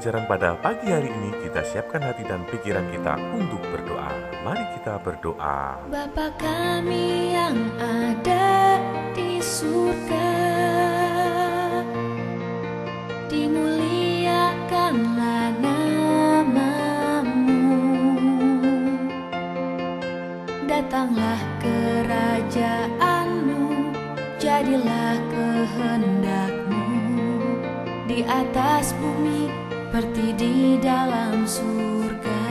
pembelajaran pada pagi hari ini, kita siapkan hati dan pikiran kita untuk berdoa. Mari kita berdoa. Bapa kami yang ada di surga, dimuliakanlah nama-Mu. Datanglah kerajaan-Mu, jadilah kehendak-Mu di atas bumi seperti di dalam surga.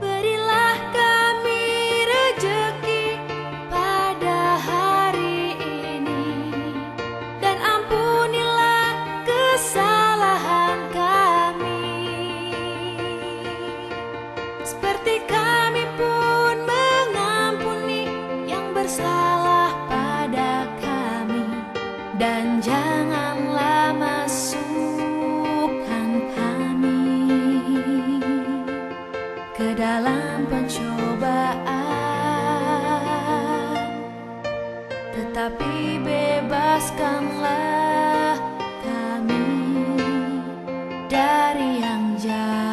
Berilah kami rejeki pada hari ini, dan ampunilah kesalahan kami, seperti kami pun mengampuni yang bersalah pada kami. Dan janganlah masukkan kami ke dalam pencobaan, tetapi bebaskanlah kami dari yang jahat.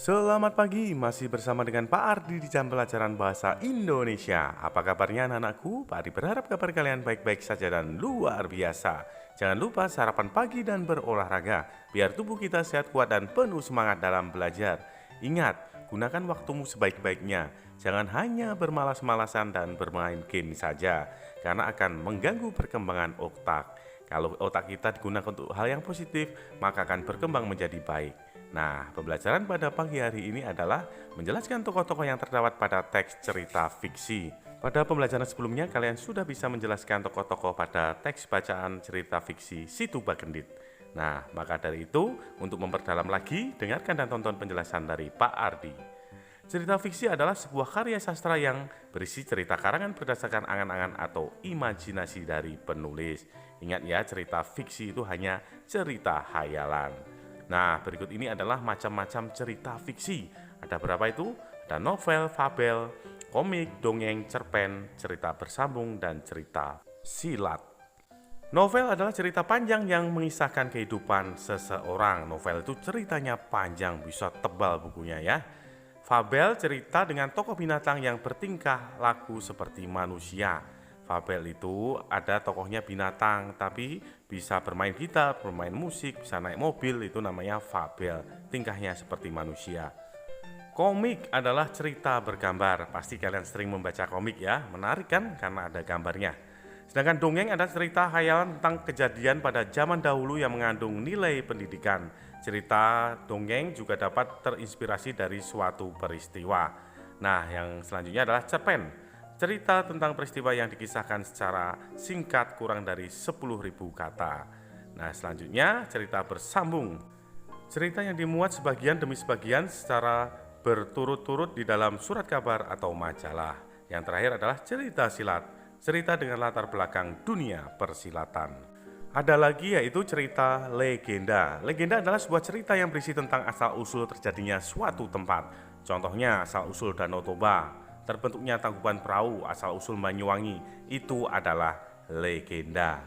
Selamat pagi, masih bersama dengan Pak Ardi di jam pelajaran bahasa Indonesia. Apa kabarnya anak-anakku? Pak Ardi berharap kabar kalian baik-baik saja dan luar biasa. Jangan lupa sarapan pagi dan berolahraga, biar tubuh kita sehat, kuat, dan penuh semangat dalam belajar. Ingat, gunakan waktumu sebaik-baiknya. Jangan hanya bermalas-malasan dan bermain game saja, karena akan mengganggu perkembangan otak. Kalau otak kita digunakan untuk hal yang positif, maka akan berkembang menjadi baik. Nah, pembelajaran pada pagi hari ini adalah menjelaskan tokoh-tokoh yang terdapat pada teks cerita fiksi. Pada pembelajaran sebelumnya, kalian sudah bisa menjelaskan tokoh-tokoh pada teks bacaan cerita fiksi Si Tuba Gendit. Nah, maka dari itu, untuk memperdalam lagi, dengarkan dan tonton penjelasan dari Pak Ardi. Cerita fiksi adalah sebuah karya sastra yang berisi cerita karangan berdasarkan angan-angan atau imajinasi dari penulis. Ingat ya, cerita fiksi itu hanya cerita hayalan. Nah, berikut ini adalah macam-macam cerita fiksi. Ada berapa itu? Ada novel, fabel, komik, dongeng, cerpen, cerita bersambung, dan cerita silat. Novel adalah cerita panjang yang mengisahkan kehidupan seseorang. Novel itu ceritanya panjang, bisa tebal bukunya ya. Fabel cerita dengan tokoh binatang yang bertingkah laku seperti manusia. Fabel itu ada tokohnya binatang, tapi bisa bermain gitar, bermain musik, bisa naik mobil, itu namanya fabel, tingkahnya seperti manusia. Komik adalah cerita bergambar, pasti kalian sering membaca komik ya, menarik kan karena ada gambarnya. Sedangkan dongeng adalah cerita khayalan tentang kejadian pada zaman dahulu yang mengandung nilai pendidikan. Cerita dongeng juga dapat terinspirasi dari suatu peristiwa. Nah, yang selanjutnya adalah cerpen. Cerita tentang peristiwa yang dikisahkan secara singkat kurang dari 10.000 kata. Nah, selanjutnya cerita bersambung. Cerita yang dimuat sebagian demi sebagian secara berturut-turut di dalam surat kabar atau majalah. Yang terakhir adalah cerita silat. Cerita dengan latar belakang dunia persilatan. Ada lagi yaitu cerita legenda. Legenda adalah sebuah cerita yang berisi tentang asal-usul terjadinya suatu tempat. Contohnya asal-usul Danau Toba, terbentuknya Tangkuban Perahu, asal-usul Banyuwangi, itu adalah legenda.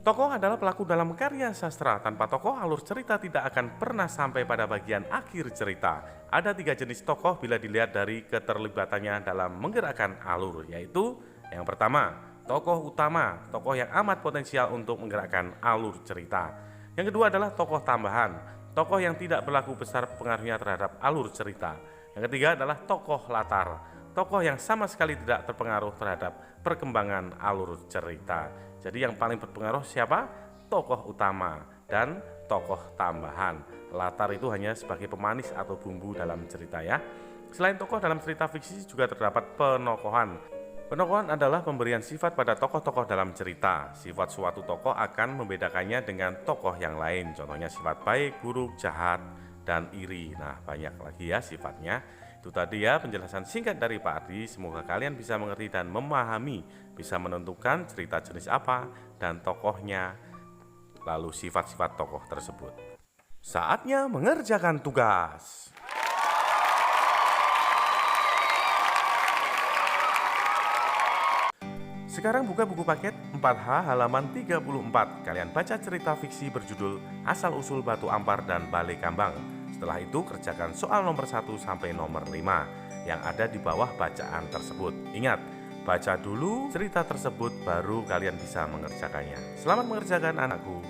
Tokoh adalah pelaku dalam karya sastra. Tanpa tokoh, alur cerita tidak akan pernah sampai pada bagian akhir cerita. Ada 3 jenis tokoh bila dilihat dari keterlibatannya dalam menggerakkan alur, yaitu yang pertama, tokoh utama, tokoh yang amat potensial untuk menggerakkan alur cerita. Yang kedua adalah tokoh tambahan, tokoh yang tidak berlaku besar pengaruhnya terhadap alur cerita. Yang ketiga adalah tokoh latar, tokoh yang sama sekali tidak terpengaruh terhadap perkembangan alur cerita. Jadi yang paling berpengaruh siapa? Tokoh utama dan tokoh tambahan. Latar itu hanya sebagai pemanis atau bumbu dalam cerita ya. Selain tokoh dalam cerita fiksi juga terdapat penokohan. Penokohan adalah pemberian sifat pada tokoh-tokoh dalam cerita. Sifat suatu tokoh akan membedakannya dengan tokoh yang lain. Contohnya sifat baik, buruk, jahat, dan iri. Nah, banyak lagi ya sifatnya. Itu tadi ya penjelasan singkat dari Pak Ardi. Semoga kalian bisa mengerti dan memahami, bisa menentukan cerita jenis apa dan tokohnya, lalu sifat-sifat tokoh tersebut. Saatnya mengerjakan tugas. Sekarang buka buku paket 4H halaman 34. Kalian baca cerita fiksi berjudul Asal-usul Batu Ampar dan Balai Kambang. Setelah itu kerjakan soal nomor 1 sampai nomor 5 yang ada di bawah bacaan tersebut. Ingat, baca dulu cerita tersebut baru kalian bisa mengerjakannya. Selamat mengerjakan anakku.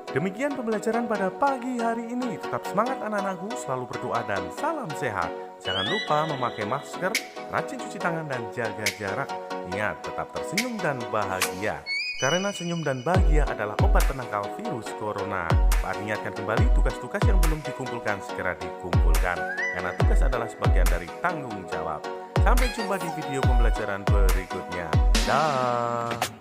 Demikian pembelajaran pada pagi hari ini. Tetap semangat anak-anakku, selalu berdoa dan salam sehat. Jangan lupa memakai masker, rajin cuci tangan dan jaga jarak. Ingat, tetap tersenyum dan bahagia. Karena senyum dan bahagia adalah obat penangkal virus corona. Pak ingatkan kembali tugas-tugas yang belum dikumpulkan segera dikumpulkan. Karena tugas adalah sebagian dari tanggung jawab. Sampai jumpa di video pembelajaran berikutnya. Dah.